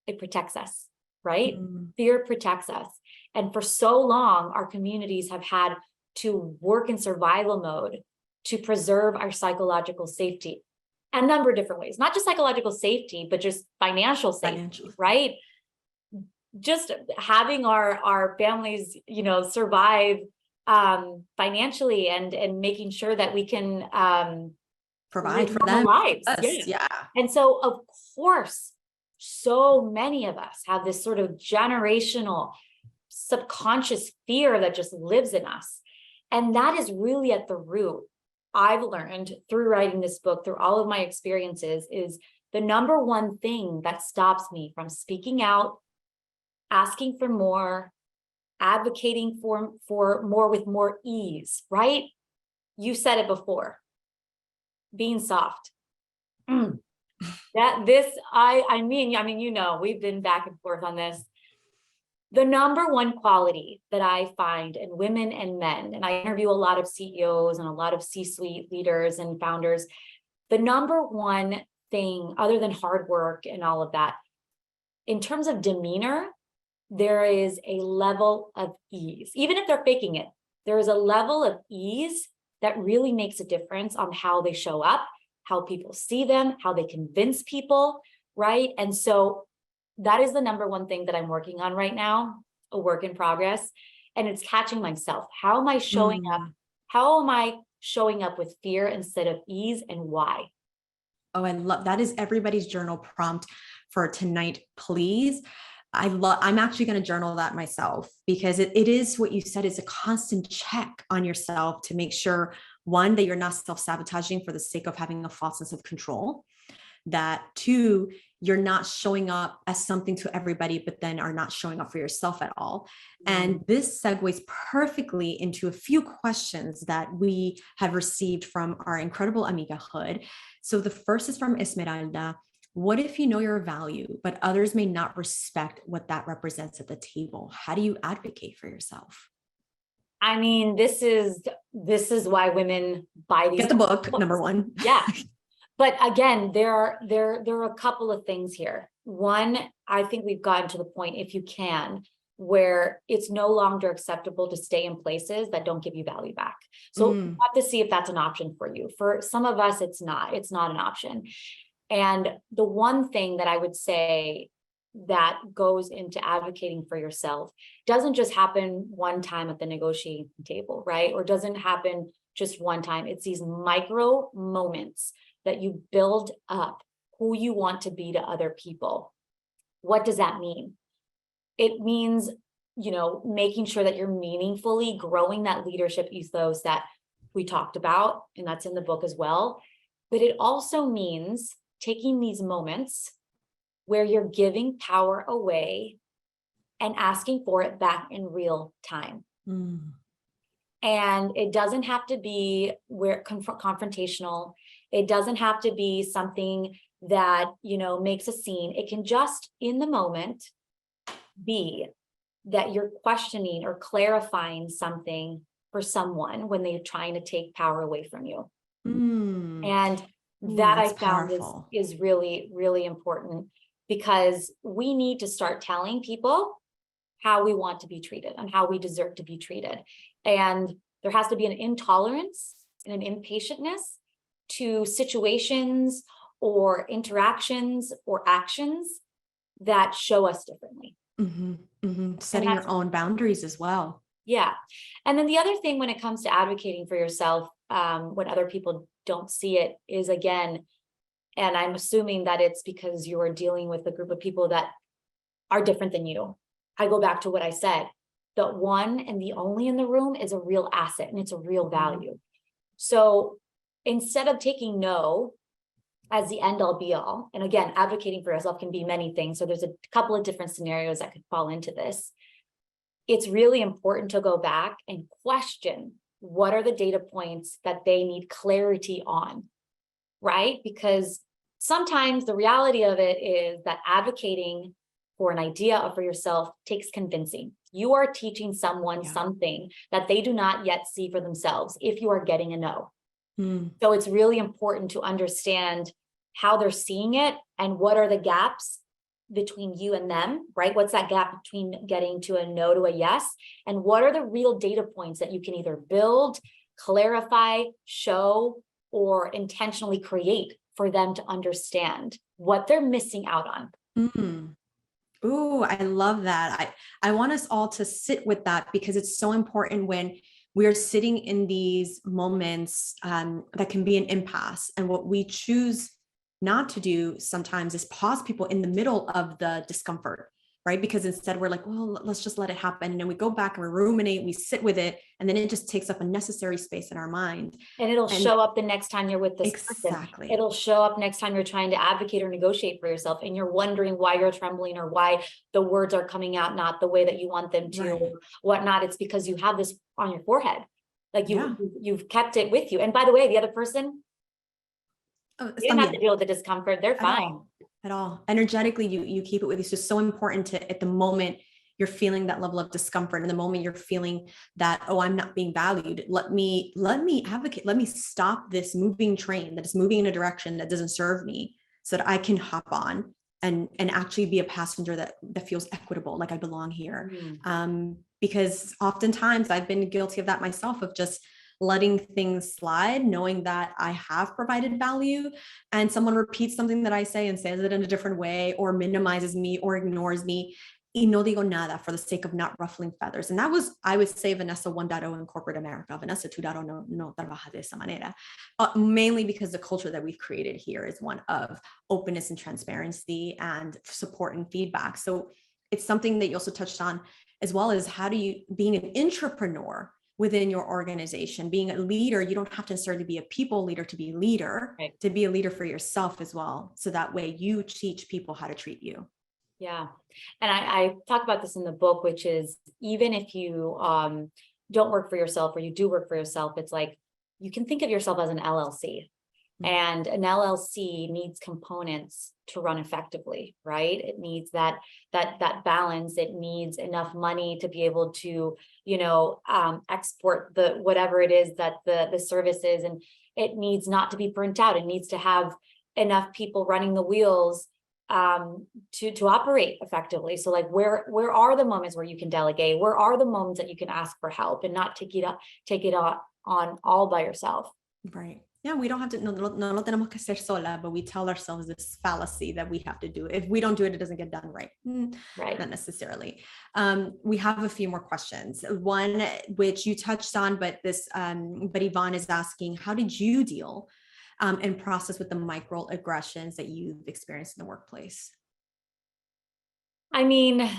S2: It protects us, right?
S1: Mm,
S2: Fear protects us. And for so long, our communities have had to work in survival mode to preserve our psychological safety a number of different ways, not just psychological safety, but just financial safety,
S1: financial.
S2: right? Just having our families, you know, survive financially and making sure that we can
S1: Provide
S2: live
S1: for
S2: normal
S1: them.
S2: lives.
S1: Yes,
S2: Yeah.
S1: yeah.
S2: And so of course, so many of us have this sort of generational subconscious fear that just lives in us. And that is really at the root. I've learned through writing this book, through all of my experiences, is the number one thing that stops me from speaking out, asking for more, advocating for more with more ease, right? You said it before, being soft. Mm. I mean, you know, we've been back and forth on this. The number one quality that I find in women and men, and I interview a lot of CEOs and a lot of C-suite leaders and founders, the number one thing, other than hard work and all of that, in terms of demeanor, there is a level of ease. Even if they're faking it, there is a level of ease that really makes a difference on how they show up, how people see them, how they convince people, right? And so that is the number one thing that I'm working on right now, a work in progress. And it's catching myself. How am I showing up?
S1: Mm.
S2: How am I showing up with fear instead of ease, and why?
S1: Oh, I love that. Is everybody's journal prompt for tonight, please. I'm actually going to journal that myself because it is what you said, is a constant check on yourself to make sure, one, that you're not self-sabotaging for the sake of having a false sense of control. That two, you're not showing up as something to everybody, but then are not showing up for yourself at all. And this segues perfectly into a few questions that we have received from our incredible Amiga Hood. So the first is from Esmeralda. What if you know your value, but others may not respect what that represents at the table? How do you advocate for yourself?
S2: I mean, this is why women buy these
S1: Get the book,
S2: books.
S1: number one.
S2: Yeah. But again, there are a couple of things here. One, I think we've gotten to the point, if you can, where it's no longer acceptable to stay in places that don't give you value back. So you have to see if that's an option for you. For some of us, it's not an option. And the one thing that I would say that goes into advocating for yourself doesn't just happen one time at the negotiating table, right? Or doesn't happen just one time. It's these micro moments that you build up who you want to be to other people. What does that mean? It means, you know, making sure that you're meaningfully growing that leadership ethos that we talked about, and that's in the book as well. But it also means taking these moments where you're giving power away and asking for it back in real time. And it doesn't have to be where confrontational. It doesn't have to be something that, makes a scene. It can just in the moment be that you're questioning or clarifying something for someone when they're trying to take power away from you. And that I
S1: that's
S2: found
S1: powerful.
S2: is really, really important, because we need to start telling people how we want to be treated and how we deserve to be treated. And there has to be an intolerance and an impatientness to situations or interactions or actions that show us differently.
S1: Setting your own boundaries as well.
S2: Yeah. And then the other thing when it comes to advocating for yourself, when other people don't see it, is again, and I'm assuming that it's because you are dealing with a group of people that are different than you. I go back to what I said. The one and the only in the room is a real asset, and it's a real value. So instead of taking no as the end all be all, and again, advocating for yourself can be many things. So there's a couple of different scenarios that could fall into this. It's really important to go back and question what are the data points that they need clarity on, right? Because sometimes the reality of it is that advocating for an idea or for yourself takes convincing. You are teaching someone something that they do not yet see for themselves if you are getting a no. So it's really important to understand how they're seeing it and what are the gaps between you and them, right? What's that gap between getting to a no to a yes? And what are the real data points that you can either build, clarify, show, or intentionally create for them to understand what they're missing out on?
S1: Ooh, I love that. I want us all to sit with that, because it's so important when we're sitting in these moments that can be an impasse. And what we choose not to do sometimes is pause people in the middle of the discomfort, right? Because instead we're like, well, let's just let it happen. And then we go back and we ruminate, we sit with it, and then it just takes up unnecessary space in our mind.
S2: And it'll show up the next time you're with this person. It'll show up next time you're trying to advocate or negotiate for yourself, and you're wondering why you're trembling or why the words are coming out not the way that you want them to, or whatnot. It's because you have this on your forehead. Like you've kept it with you. And by the way, the other person, they didn't have to deal with the discomfort. They're fine.
S1: At all. Energetically, you keep it with you. So it's so important to, at the moment you're feeling that level of discomfort, and the moment you're feeling that, oh, I'm not being valued, let me advocate, let me stop this moving train that is moving in a direction that doesn't serve me, so that I can hop on and actually be a passenger that feels equitable, like I belong here. Because oftentimes I've been guilty of that myself, of just letting things slide, knowing that I have provided value, and someone repeats something that I say and says it in a different way, or minimizes me or ignores me, y no digo nada, for the sake of not ruffling feathers. And that was, I would say, Vanessa 1.0 in corporate America. Vanessa 2.0 no trabaja de esa manera, mainly because the culture that we've created here is one of openness and transparency and support and feedback. So it's something that you also touched on, as well as how do you, being an entrepreneur within your organization, being a leader, you don't have to necessarily be a people leader to be a leader, to be a leader for yourself as well. So that way you teach people how to treat you.
S2: Yeah. And I talk about this in the book, which is, even if you don't work for yourself, or you do work for yourself, it's like, you can think of yourself as an LLC. And an LLC needs components to run effectively, right? It needs that balance. It needs enough money to be able to, export the whatever it is that the service is, and it needs not to be burnt out. It needs to have enough people running the wheels to operate effectively. So like, where are the moments where you can delegate? Where are the moments that you can ask for help and not take it on all by yourself?
S1: Right. Yeah, we don't have to, no lo tenemos que hacer sola, but we tell ourselves this fallacy that we have to do it. If we don't do it, it doesn't get done right. Right. Not necessarily. We have a few more questions. One, which you touched on, but Yvonne is asking, how did you deal and process with the microaggressions that you've experienced in the workplace?
S2: I mean,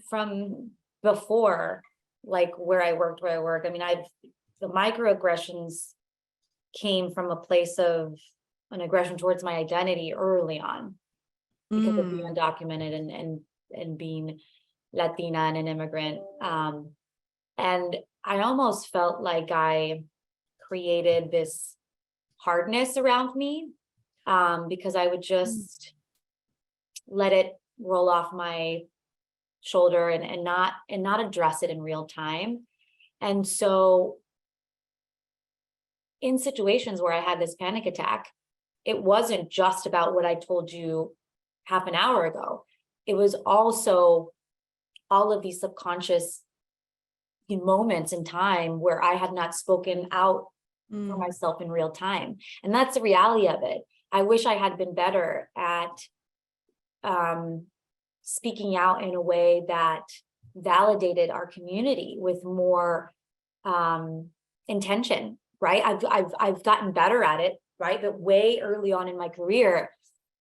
S2: from before, like where I work, I mean, the microaggressions came from a place of an aggression towards my identity early on, because of being undocumented and being Latina and an immigrant. And I almost felt like I created this hardness around me, because I would just let it roll off my shoulder and not address it in real time. And so in situations where I had this panic attack, it wasn't just about what I told you half an hour ago. It was also all of these subconscious moments in time where I had not spoken out for myself in real time. And that's the reality of it. I wish I had been better at speaking out in a way that validated our community with more intention, right? I've gotten better at it, right? But way early on in my career,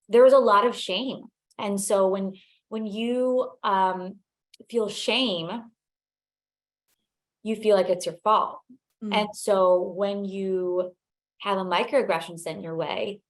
S2: there was a lot of shame. And so when you feel shame, you feel like it's your fault. And so when you have a microaggression sent your way,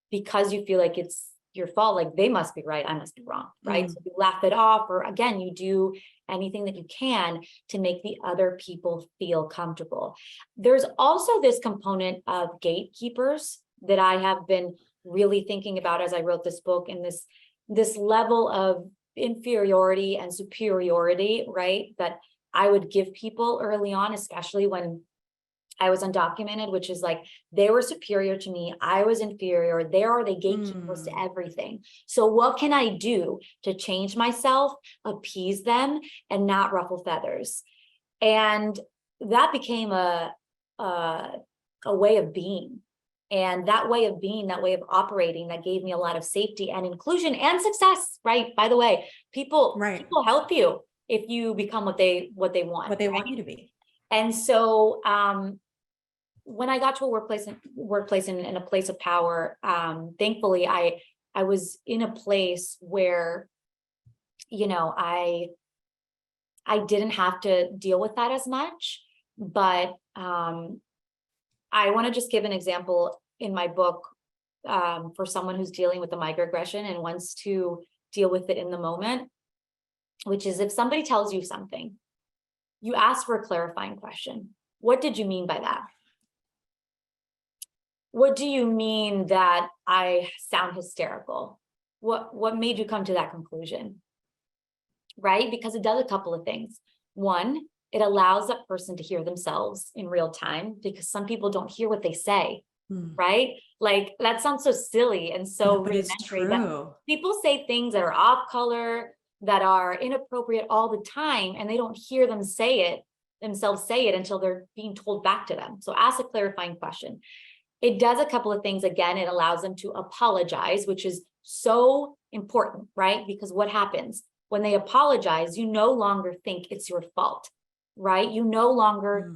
S2: because you feel like it's your fault, like they must be right, I must be wrong, right? So you laugh it off, or again, you do anything that you can to make the other people feel comfortable. There's also this component of gatekeepers that I have been really thinking about as I wrote this book, and this level of inferiority and superiority, right? That I would give people early on, especially when I was undocumented, which is like, they were superior to me, I was inferior, they are the gatekeepers to everything. So what can I do to change myself, appease them, and not ruffle feathers? And that became a way of being. And that way of being, that way of operating, that gave me a lot of safety and inclusion and success, right? By the way, people help you if you become what they want.
S1: What they want you to be.
S2: And so when I got to a workplace in a place of power, thankfully I was in a place where, I didn't have to deal with that as much. But I want to just give an example in my book for someone who's dealing with the microaggression and wants to deal with it in the moment, which is, if somebody tells you something, you ask for a clarifying question. What did you mean by that? What do you mean that I sound hysterical? What made you come to that conclusion? Right? Because it does a couple of things. One, it allows that person to hear themselves in real time, because some people don't hear what they say, right? Like, that sounds so silly and so rudimentary, but people say things that are off color, that are inappropriate all the time, and they don't hear themselves say it until they're being told back to them. So ask a clarifying question. It does a couple of things. Again, it allows them to apologize, which is so important, right? Because what happens when they apologize, you no longer think it's your fault, right? You no longer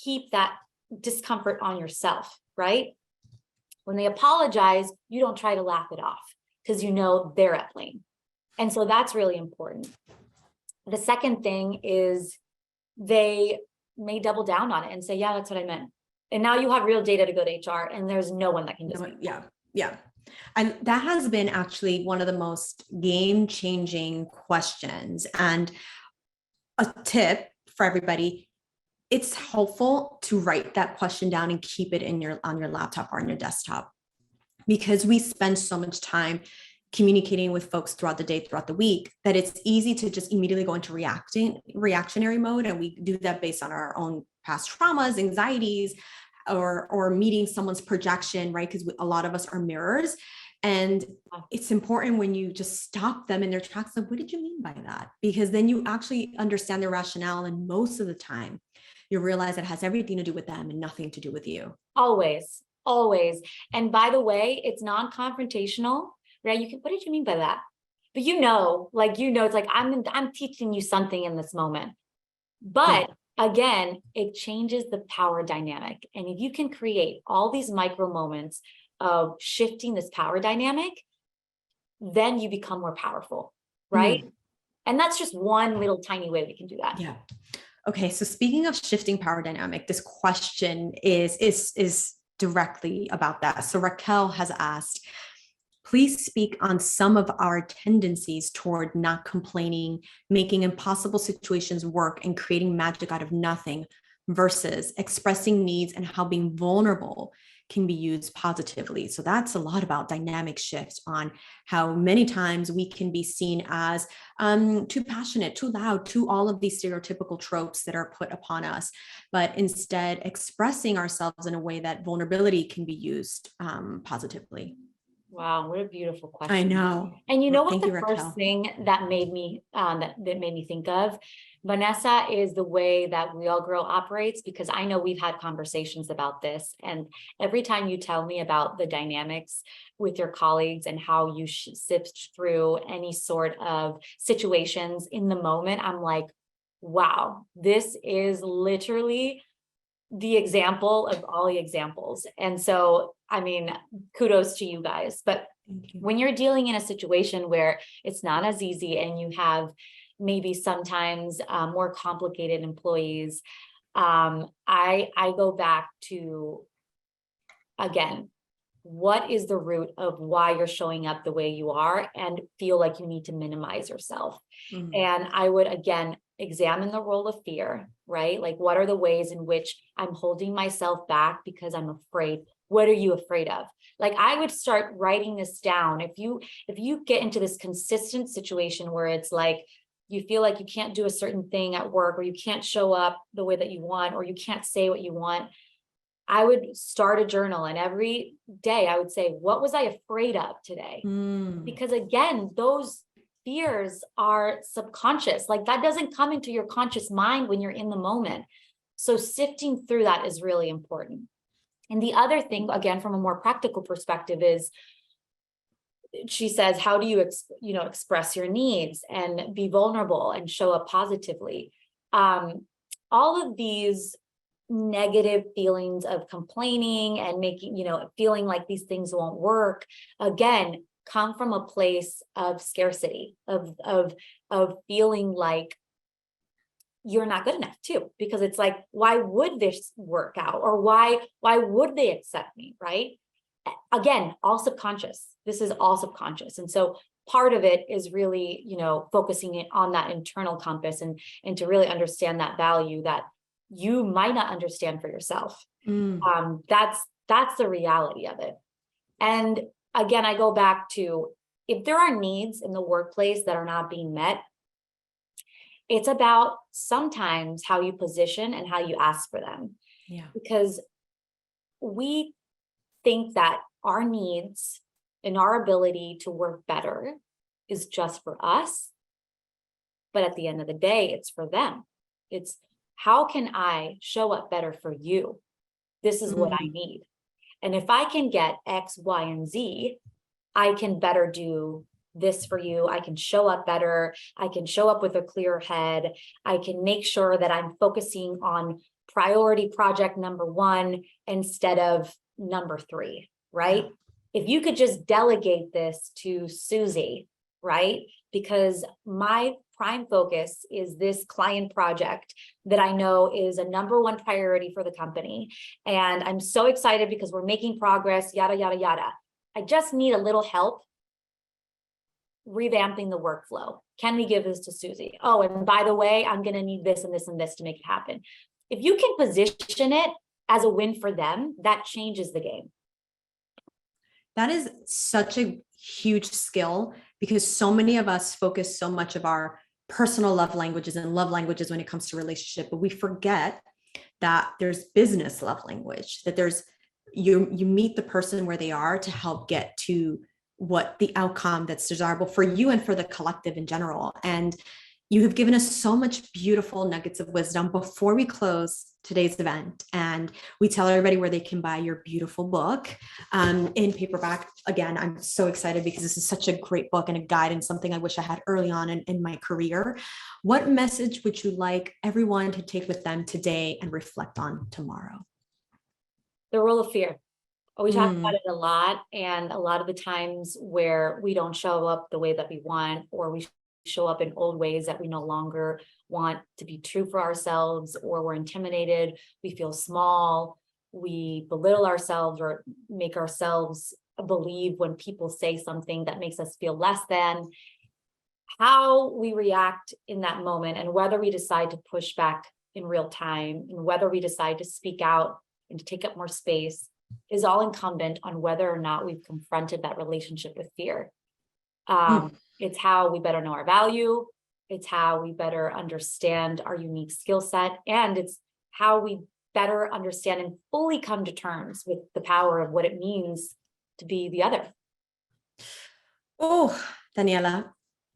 S2: keep that discomfort on yourself, right? When they apologize, you don't try to laugh it off, because you know they're at blame. And so that's really important. The second thing is they may double down on it and say, yeah, that's what I meant. And now you have real data to go to HR, and there's no one that can dispute.
S1: Yeah. And that has been actually one of the most game-changing questions. And a tip for everybody, it's helpful to write that question down and keep it on your laptop or on your desktop, because we spend so much time communicating with folks throughout the day, throughout the week, that it's easy to just immediately go into reactionary mode. And we do that based on our own past traumas, anxieties, or meeting someone's projection, right? Because a lot of us are mirrors. And it's important when you just stop them in their tracks of, what did you mean by that? Because then you actually understand their rationale. And most of the time you realize it has everything to do with them and nothing to do with you.
S2: Always. And by the way, it's non-confrontational, right? You can, what did you mean by that? But it's like, I'm teaching you something in this moment. But again, it changes the power dynamic. And if you can create all these micro moments of shifting this power dynamic, then you become more powerful, right? And that's just one little tiny way we can do that.
S1: Yeah. Okay. So speaking of shifting power dynamic, this question is directly about that. So Raquel has asked, Please speak on some of our tendencies toward not complaining, making impossible situations work, and creating magic out of nothing versus expressing needs and how being vulnerable can be used positively. So that's a lot about dynamic shifts on how many times we can be seen as too passionate, too loud, too all of these stereotypical tropes that are put upon us, but instead expressing ourselves in a way that vulnerability can be used positively.
S2: Wow, what a beautiful
S1: I
S2: question.
S1: know.
S2: And you know what
S1: Thank you,
S2: the first
S1: Raquel.
S2: thing that made me that made me think of, Vanessa, is the way that We All Grow operates, because I know we've had conversations about this. And every time you tell me about the dynamics with your colleagues and how you sift through any sort of situations in the moment, I'm like, wow, this is literally the example of all the examples. And so, I mean, kudos to you guys. But
S1: Thank you.
S2: when you're dealing in a situation where it's not as easy and you have maybe sometimes more complicated employees, I go back to, again, what is the root of why you're showing up the way you are and feel like you need to minimize yourself? And I would, again, examine the role of fear, right? Like, what are the ways in which I'm holding myself back because I'm afraid? What are you afraid of? Like, I would start writing this down. If you get into this consistent situation where it's like you feel like you can't do a certain thing at work, or you can't show up the way that you want, or you can't say what you want, I would start a journal, and every day I would say, what was I afraid of today? Because again, those fears are subconscious. Like, that doesn't come into your conscious mind when you're in the moment. So sifting through that is really important. And the other thing, again, from a more practical perspective, is she says, how do you express your needs and be vulnerable and show up positively? All of these negative feelings of complaining and making, feeling like these things won't work, again, come from a place of scarcity, of feeling like you're not good enough too, because it's like, why would this work out? Or why would they accept me? Right. Again, all subconscious. This is all subconscious. And so part of it is really, focusing it on that internal compass and to really understand that value that you might not understand for yourself. That's the reality of it. And again, I go back to, if there are needs in the workplace that are not being met, it's about sometimes how you position and how you ask for them.
S1: Yeah.
S2: Because we think that our needs and our ability to work better is just for us. But at the end of the day, it's for them. It's, how can I show up better for you? This is what I need. And if I can get X, Y, and Z, I can better do this for you. I can show up better. I can show up with a clear head. I can make sure that I'm focusing on priority project number 1 instead of number 3, right? If you could just delegate this to Susie, right? Because my prime focus is this client project that I know is a number 1 priority for the company. And I'm so excited because we're making progress, yada, yada, yada. I just need a little help revamping the workflow. Can we give this to Susie? Oh, and by the way, I'm going to need this and this and this to make it happen. If you can position it as a win for them, that changes the game.
S1: That is such a huge skill, because so many of us focus so much of our personal love languages and love languages when it comes to relationship, but we forget that there's business love language, that there's you meet the person where they are to help get to what the outcome that's desirable for you and for the collective in general. And you have given us so much beautiful nuggets of wisdom. Before we close today's event and we tell everybody where they can buy your beautiful book in paperback, again, I'm so excited because this is such a great book and a guide, and something I wish I had early on in my career. What message would you like everyone to take with them today and reflect on tomorrow?
S2: The role of fear. We talk about it a lot, and a lot of the times where we don't show up the way that we want, or we show up in old ways that we no longer want to be true for ourselves, or we're intimidated, we feel small, we belittle ourselves or make ourselves believe when people say something that makes us feel less than. How we react in that moment and whether we decide to push back in real time and whether we decide to speak out and to take up more space is all incumbent on whether or not we've confronted that relationship with fear. It's how we better know our value. It's how we better understand our unique skill set. And it's how we better understand and fully come to terms with the power of what it means to be the other.
S1: Oh, Daniela,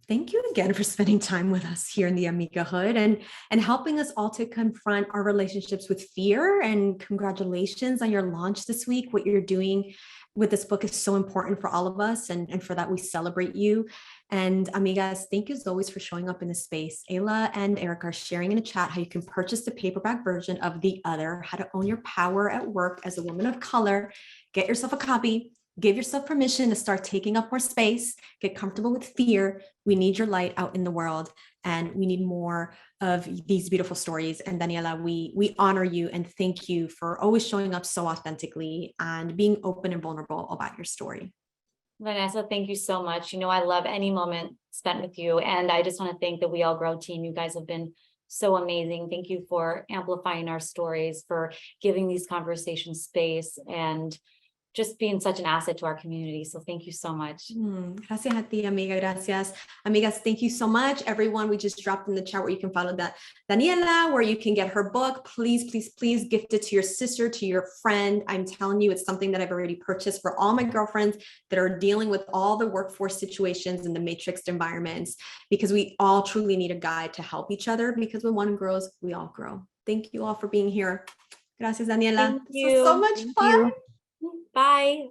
S1: thank you again for spending time with us here in the Amigahood and helping us all to confront our relationships with fear. And congratulations on your launch this week. What you're doing with this book is so important for all of us. And for that, we celebrate you. And amigas, thank you as always for showing up in this space. Ayla and Eric are sharing in a chat how you can purchase the paperback version of The Other, How to Own Your Power at Work as a Woman of Color. Get yourself a copy. Give yourself permission to start taking up more space, get comfortable with fear. We need your light out in the world, and we need more of these beautiful stories. And Daniela, we honor you and thank you for always showing up so authentically and being open and vulnerable about your story.
S2: Vanessa, thank you so much. You know, I love any moment spent with you. And I just want to thank the We All Grow team. You guys have been so amazing. Thank you for amplifying our stories, for giving these conversations space, and just being such an asset to our community. So thank you so much.
S1: Gracias a ti, amiga. Gracias. Amigas, thank you so much. Everyone, we just dropped in the chat where you can follow Daniela, where you can get her book. Please, please, please gift it to your sister, to your friend. I'm telling you, it's something that I've already purchased for all my girlfriends that are dealing with all the workforce situations and the matrixed environments, because we all truly need a guide to help each other, because when one grows, we all grow. Thank you all for being here. Gracias, Daniela.
S2: Thank you.
S1: This was so much fun.
S2: Bye.